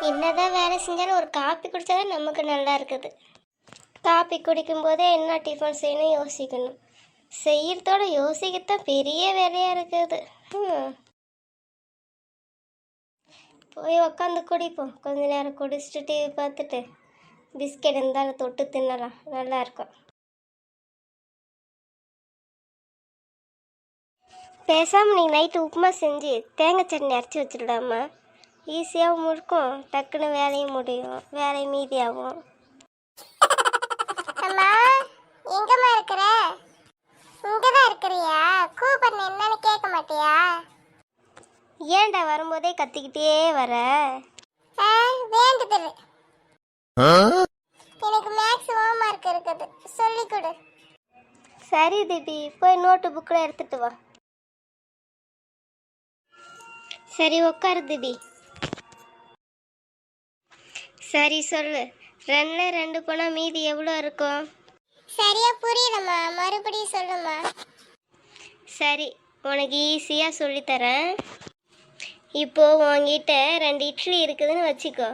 என்னதான் வேலை செஞ்சாலும் ஒரு காப்பி குடிச்சாதான் நமக்கு நல்லா இருக்குது. காப்பி குடிக்கும் போதே என்ன டிஃபன் செய்யணும் யோசிக்கணும். செய்யறதோட யோசிக்கத்தான் பெரிய வேலையாக இருக்குது. போய் உக்காந்து குடிப்போம். கொஞ்ச நேரம் குடிச்சிட்டு டிவி பார்த்துட்டு பிஸ்கெட் இருந்தாலும் தொட்டு தின்னலாம், நல்லா இருக்கும். பேசாமல் நீங்கள் நைட்டு உப்புமா செஞ்சு தேங்காய் சட்னி அரைச்சி வச்சுடாமா, ஈஸியாகவும் இருக்கும், டக்குன்னு வேலையும் முடியும், வேலை மீதியாகும். அம்மா எங்கம்மா இருக்கிற? இங்கதான் இருக்கிறியா? கூப்பிடுன என்னன்னு கேட்க மாட்டியா? ஏன்டா வரும்போதே கத்திக்கிட்டே வர? வேண்டுதல். எனக்கு மேக்ஸ் ஹோம்வொர்க் இருக்குது, சொல்லி கொடு. சரி திபி, போய் நோட்டு புக்கில் எடுத்துட்டு வா. சரி உட்காரு திபி. சரி சொல்லு, 2ல் 2 போனால் மீதி எவ்வளோ இருக்கும்? சரியா புரியலம்மா, மறுபடியும் சொல்லுமா. சரி, உனக்கு ஈஸியாக சொல்லித்தரேன். இப்போ உங்ககிட்ட 2 இட்லி இருக்குதுன்னு வச்சுக்கோ.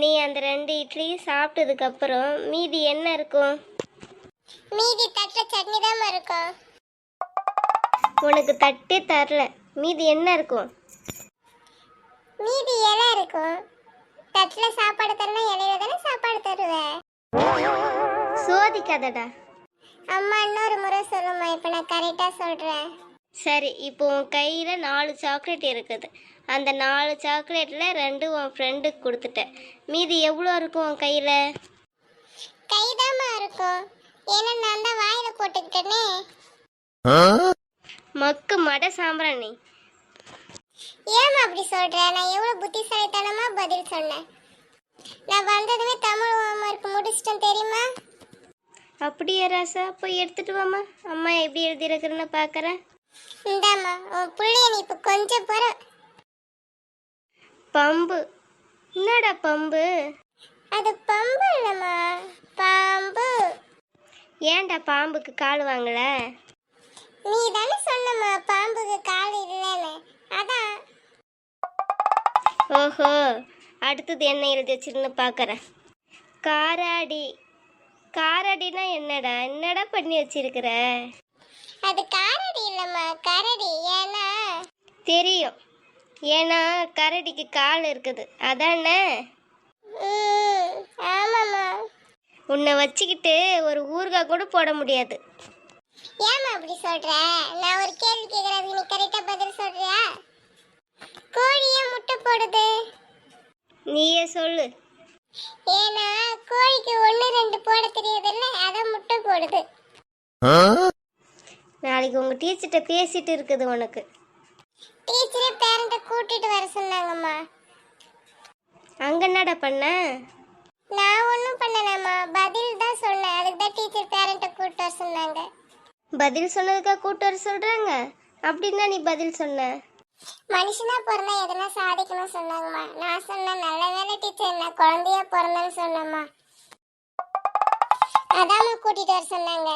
நீ அந்த 2 இட்லியும் சாப்பிட்டதுக்கப்புறம் மீதி என்ன இருக்கும்? மீதி தட்டில் சட்னி தான் இருக்கும். உனக்கு தட்டே தரல, மீதி என்ன இருக்கும்? மீதி இலை இருக்கும். தட்டில் சாப்பாடு தரனா இலையில தானே சாப்பாடு தருவேன். சோதிக்காதடா. அம்மா இன்னொரு முறை சொல்லுமா, இப்போ நான் கரெக்டாக சொல்கிறேன். சரி, இப்போ உன் கையில் 4 சாக்லேட் இருக்குது. அந்த 4 சாக்லேட்டில் 2 உன் ஃப்ரெண்டுக்கு கொடுத்துட்டேன். மீதி எவ்வளோ இருக்கும் உன் கையில்? கைதாம்மா இருக்கும், ஏன்னா நான் தான் வாயில் போட்டுக்கிட்டேனே. மக்கு மட சாம்பிராணி. ஏம்மா அப்படி சொல்கிற? நான் எவ்வளோ புத்திசாலித்தனமாக பதில் சொன்னேன். நான் வந்ததுமே தமிழ் ஹோம்வொர்க் முடிச்சிட்டேன் தெரியுமா? அப்படியே ராசா, போய் எடுத்துட்டு வாமா. அம்மா எப்படி எழுதியிருக்கிறேன்னு பார்க்குறேன். இந்தாம்மா உன் பிள்ளைய நீ இப்போ கொஞ்சம் போகிற. பம்பு. என்னடா பம்பு? அது பம்பு இல்லைம்மா, பாம்பு. ஏன்டா பாம்புக்கு கால் வாங்கல? நீ தானே சொன்னம்மா பாம்புக்கு கால் இல்லைன்னு, அதான். ஓஹோ, அடுத்தது என்ன எழுதி வச்சிருந்து பார்க்குறேன். காராடி. காரடினா என்னடா? என்னடா பண்ணி வச்சிருக்கிற? அது காரடி இல்லைம்மா, கரடி. ஏன்னா தெரியும், ஏன்னா கரடிக்கு கால் இருக்குது, அதானே? ஆமாம்மா. உன்னை வச்சுக்கிட்டு ஒரு ஊறுகாய் கூட போட முடியாது. ஏம்மா அப்படி சொல்ற? நான் ஒரு கேள்வி கேட்கறது நீ கரெக்டா பதில் சொல்றியா? கோழியே முட்டை போடுது. நீயே சொல்லு. ஏன்னா கோழிக்கு 1 2 போட தெரியாதுல்ல, அதான் முட்டை போடுது. நாளைக்கு உங்க டீச்சர்கிட்ட பேசிட்டு இருக்குது உனக்கு. டீச்சரே பேரண்ட்டை கூட்டிட்டு வர சொன்னாங்கம்மா. அங்க என்னடா பண்ண? நான் ஒன்றும் பண்ணலம்மா, பதில் தான் சொன்னேன். அதுக்கு தான் டீச்சர் பேரண்ட்டை கூட்டிட்டு வர சொன்னாங்க. பதில் சொன்னதுக்காக கூட்டு வர சொல்றாங்க? அப்படின்னா நீ பதில் சொன்ன? மனுஷனா பிறந்தா எதனா சாதிக்கணும்னு சொன்னாங்கம்மா. நான் சொன்னேன் நல்ல வேலை டீச்சர், நான் குழந்தையா பிறந்தேன்னு சொன்னேம்மா. அதாம்மா கூட்டிட்டு வர சொன்னாங்க.